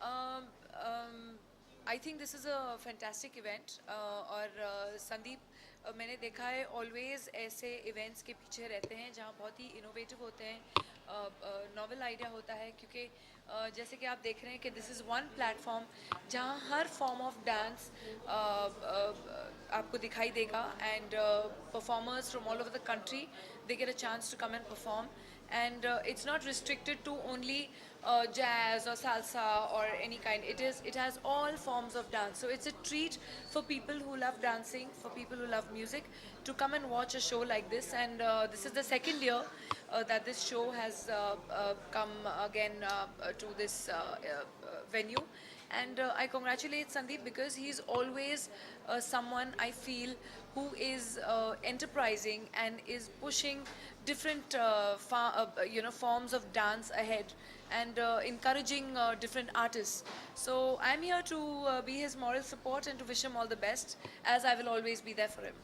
Um, um, I think this is a fantastic event और संदीप मैंने देखा है ऑलवेज ऐसे इवेंट्स के पीछे रहते हैं जहाँ बहुत ही इनोवेटिव होते हैं, नॉवल आइडिया होता है क्योंकि जैसे कि आप देख रहे हैं कि दिस इज़ वन प्लेटफॉर्म जहाँ हर फॉर्म ऑफ डांस आपको दिखाई देगा and performers from all over the country they get a chance to come and perform and it's not restricted to only jazz or salsa or any kind. It has all forms of dance, so it's a treat for people who love dancing, for people who love music, to come and watch a show like this. And this is the second year that this show has come again to this venue. And I congratulate Sandeep because he's always someone I feel who is enterprising and is pushing different forms of dance ahead and encouraging different artists. So I'm here to be his moral support and to wish him all the best, as I will always be there for him.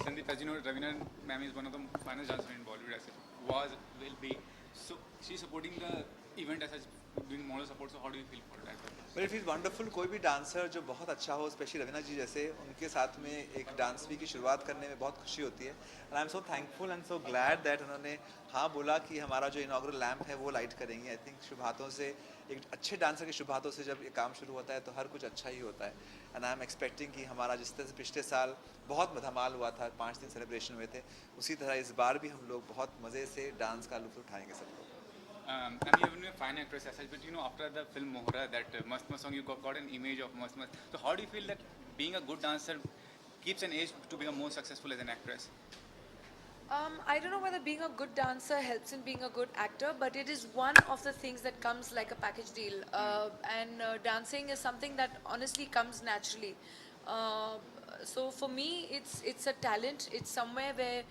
Sandeep, as you know, Ravina ma'am is one of the finest dancers in Bollywood as such. Was, will be. So she's supporting the event as such, doing moral support. So how do you feel for that? But it is wonderful कोई भी dancer जो बहुत अच्छा हो, specially Raveena जी जैसे, उनके साथ में एक डांस वीक की शुरुआत करने में बहुत खुशी होती है। And I am so thankful and so glad that उन्होंने हाँ बोला कि हमारा जो इनॉग्रल लैम्प है वो लाइट करेंगे। आई थिंक शुभ हाथों से, एक अच्छे डांसर के शुभ हाथों से जब ये काम शुरू होता है तो हर कुछ अच्छा ही होता है। एंड आई एम एक्सपेक्टिंग कि हमारा जिस तरह से पिछले साल बहुत धमाल हुआ था, 5 दिन सेलिब्रेशन हुए थे, उसी तरह इस बार भी हम लोग बहुत मज़े से डांस का लुत्फ़ उठाएंगे सब लोग। And you have been a fine actress as such, but you know, after the film Mohra, that Mast Mast song, you got an image of Mast Mast. So how do you feel that being a good dancer keeps an edge to become more successful as an actress? I don't know whether being a good dancer helps in being a good actor, but it is one of the things that comes like a package deal. And dancing is something that honestly comes naturally. Uh, so for me, it's a talent. It's somewhere where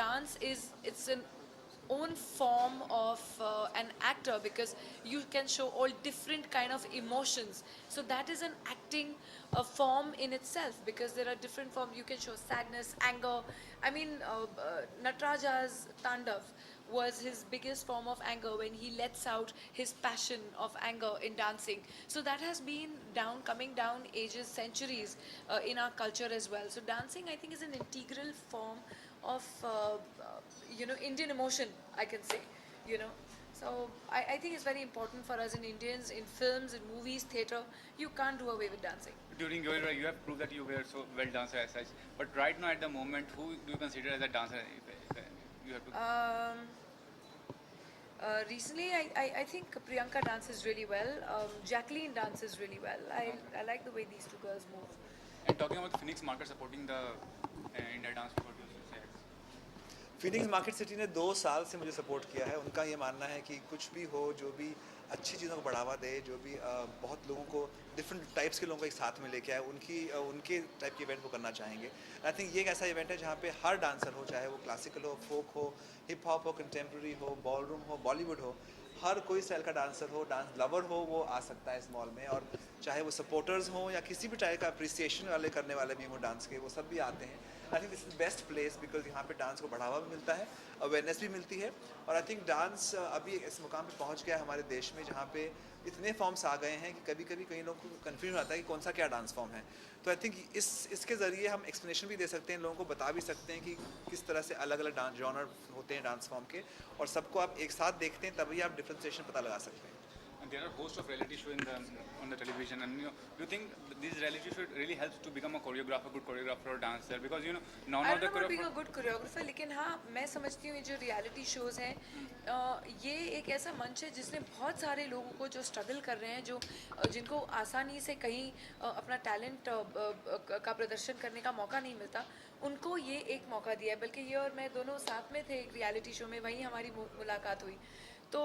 dance is it's an own form of an actor because you can show all different kind of emotions, so that is an acting form in itself because there are different forms. You can show sadness, anger. I mean, Nataraja's Tandav was his biggest form of anger when he lets out his passion of anger in dancing. So that has been down, coming down ages, centuries in our culture as well. So dancing, I think, is an integral form of Indian emotion, I can say, you know. So I think it's very important for us in Indians, in films, in movies, theatre. You can't do away with dancing. During your era, you have proved that you were so well dancer as such. But right now, at the moment, who do you consider as a dancer? If you have to. Recently, I think Priyanka dances really well. Jacqueline dances really well. I like the way these two girls move. And talking about the Phoenix market supporting the India dance, what do you say? Phoenix market city ने 2 साल से मुझे support किया है। उनका ये मानना है कि कुछ भी हो, जो भी अच्छी चीज़ों को बढ़ावा दे, जो भी बहुत लोगों को, डिफरेंट टाइप्स के लोगों को एक साथ में लेके आए, उनके टाइप के इवेंट वो करना चाहेंगे। आई थिंक ये एक ऐसा इवेंट है जहाँ पे हर डांसर हो, चाहे वो क्लासिकल हो, फोक हो, हिप हॉप हो, कंटेम्प्रेरी हो, बॉलरूम हो, बॉलीवुड हो, हर कोई स्टाइल का डांसर हो, डांस लवर हो, वो आ सकता है इस मॉल में। और चाहे वो सपोर्टर्स हों या किसी भी टाइप का अप्रिसिएशन वाले करने वाले भी हों डांस के, वो सब भी आते हैं। I think this is best place because यहाँ पे डांस को बढ़ावा भी मिलता है, अवेयरनेस भी मिलती है। और आई थिंक डांस अभी इस मुकाम पे पहुँच गया है हमारे देश में जहाँ पे इतने फॉर्म्स आ गए हैं कि कभी कभी कई लोगों को कन्फ्यूजन आता है कि कौन सा क्या डांस फॉर्म है। तो आई थिंक इसके ज़रिए हम एक्सप्लेनेशन भी दे सकते हैं, लोगों को बता भी सकते हैं कि किस तरह से अलग अलग डांस जॉनर होते हैं डांस फॉर्म के, और सबको आप एक साथ देखते हैं तभी आप डिफ्रेंसिएशन पता लगा सकते हैं। And there are hosts of reality show on the television, and you know, do you think these reality shows really helps to become a choreographer, good choreographer or dancer? Because you know, none I of don't the know about being a choreographer. good choreographer, लेकिन हाँ मैं समझती हूँ ये जो reality shows हैं, ये एक ऐसा मंच है जिसने बहुत सारे लोगों को जो स्ट्रगल कर रहे हैं, जो जिनको आसानी से कहीं अपना टैलेंट का प्रदर्शन करने का मौका नहीं मिलता, उनको ये एक मौका दिया है। बल्कि ये और मैं दोनों साथ में थे एक रियलिटी शो में, वहीं हमारी मुलाकात हुई। तो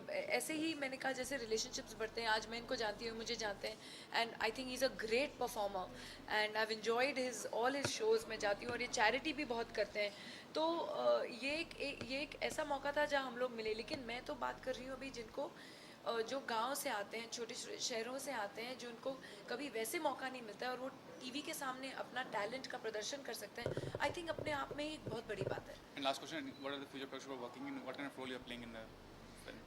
ऐसे ही मैंने कहा जैसे रिलेशनशिप्स बढ़ते हैं, आज मैं इनको जानती हूँ, मुझे जानते हैं, and I think he is a great performer and I have enjoyed his all his shows. मैं जाती हूँ और ये चैरिटी भी बहुत करते हैं। तो ये एक ऐसा मौका था जहाँ हम लोग मिले। लेकिन मैं तो बात कर रही हूँ अभी जिनको जो गांव से आते हैं, छोटे शहरों से आते हैं, जो उनको कभी वैसे मौका नहीं मिलता है और वो टीवी के सामने अपना टैलेंट का प्रदर्शन कर सकते हैं। आई थिंक अपने आप में ही एक बहुत बड़ी बात है। And last question: what are the future projects you are working in? What kind of role you are playing in the film?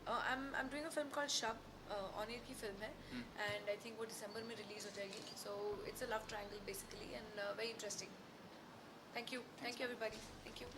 I'm doing a film called Shab, on air की film है and I think वो दिसंबर में release हो जाएगी. So it's a love triangle basically and very interesting. Thank you everybody. Thank you.